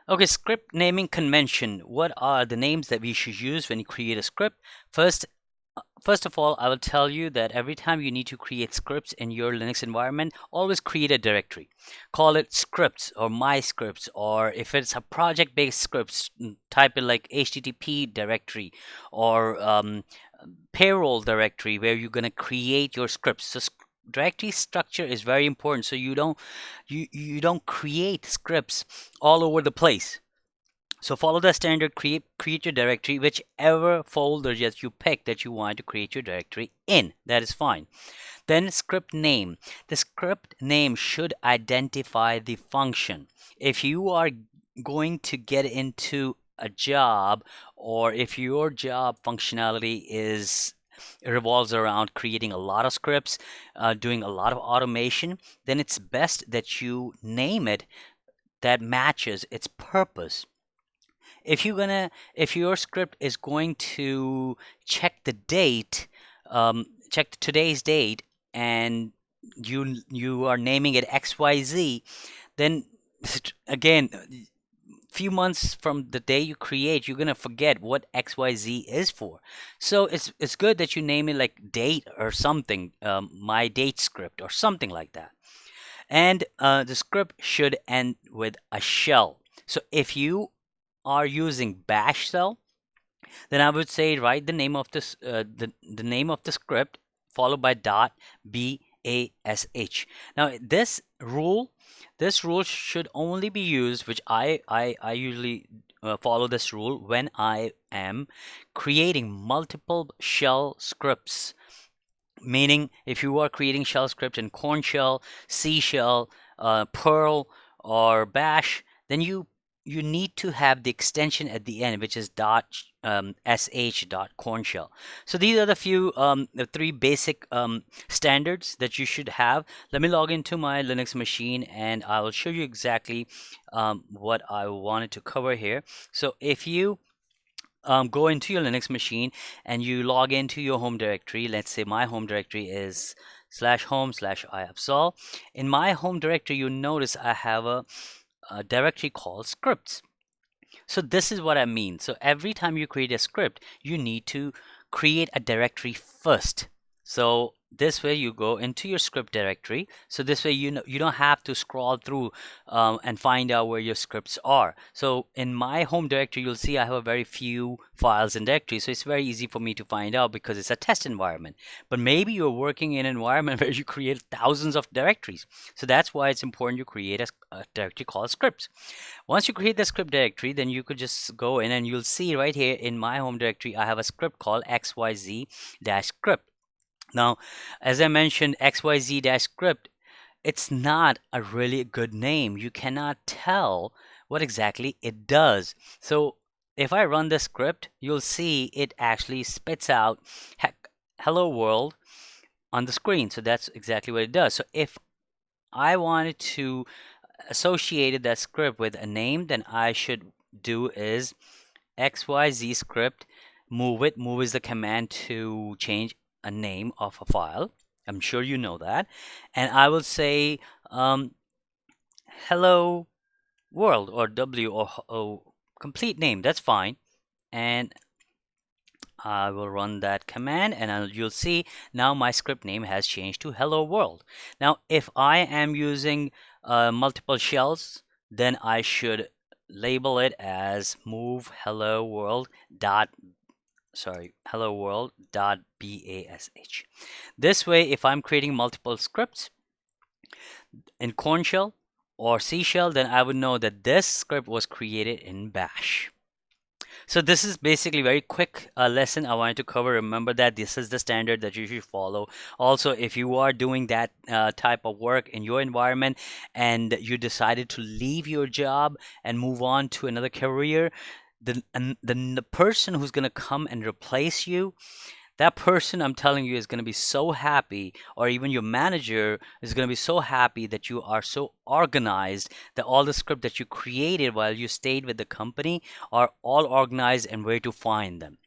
Okay, script naming convention. What are the names that we should use when you create a script? First, First of all, I will tell you that every time you need to create scripts in your Linux environment, always create a directory. Call it scripts or my scripts, or if it's a project-based scripts, type it like HTTP directory or payroll directory where you're going to create your scripts. So directory structure is very important so you don't create scripts all over the place. So follow the standard, create your directory, whichever folder that you pick that you want to create your directory in. That is fine. Then script name. The script name should identify the function. If you are going to get into a job, or if your job functionality is revolves around creating a lot of scripts, doing a lot of automation, then it's best that you name it that matches its purpose. If your script is going to check the date, check today's date, and you are naming it XYZ, then again, few months from the day you create, you're gonna forget what XYZ is for. So it's good that you name it like date or something, my date script or something like that. And the script should end with a shell. So if you are using bash shell, then I would say write the name of this the name of the script followed by dot bash. Now this rule should only be used, which I usually follow this rule when I am creating multiple shell scripts. Meaning, if you are creating shell script in Corn shell, C shell, Perl, or Bash, then you need to have the extension at the end, which is sh .corn shell. So these are the three basic standards that you should have. Let me log into my Linux machine, and I will show you exactly what I wanted to cover here. So if you go into your Linux machine and you log into your home directory. Let's say my home directory is /home/iafzol. In my home directory, you notice I have a directory called scripts. So this is what I mean. So every time you create a script, you need to create a directory first. So this way you go into your script directory. So this way you don't have to scroll through and find out where your scripts are. So in my home directory, you'll see I have a very few files and directories. So it's very easy for me to find out because it's a test environment. But maybe you're working in an environment where you create thousands of directories. So that's why it's important you create a directory called scripts. Once you create the script directory, then you could just go in and you'll see right here in my home directory, I have a script called xyz-script. Now, as I mentioned, xyz-script, it's not a really good name. You cannot tell what exactly it does. So if I run the script, you'll see it actually spits out hello world on the screen. So that's exactly what it does. So if I wanted to associate that script with a name, then I should do is xyz script move it. Move is the command to change a name of a file. I'm sure you know that. And I will say hello world or W or complete name. That's fine. And I will run that command and you'll see now my script name has changed to hello world. Now, if I am using multiple shells, then I should label it as move hello world dot bash. This way, if I'm creating multiple scripts in Corn shell or C shell, then I would know that this script was created in bash. So this is basically very quick lesson I wanted to cover. Remember that this is the standard that you should follow. Also, if you are doing that type of work in your environment and you decided to leave your job and move on to another career, the person who's going to come and replace you, that person, I'm telling you, is going to be so happy, or even your manager is going to be so happy that you are so organized that all the script that you created while you stayed with the company are all organized and where to find them.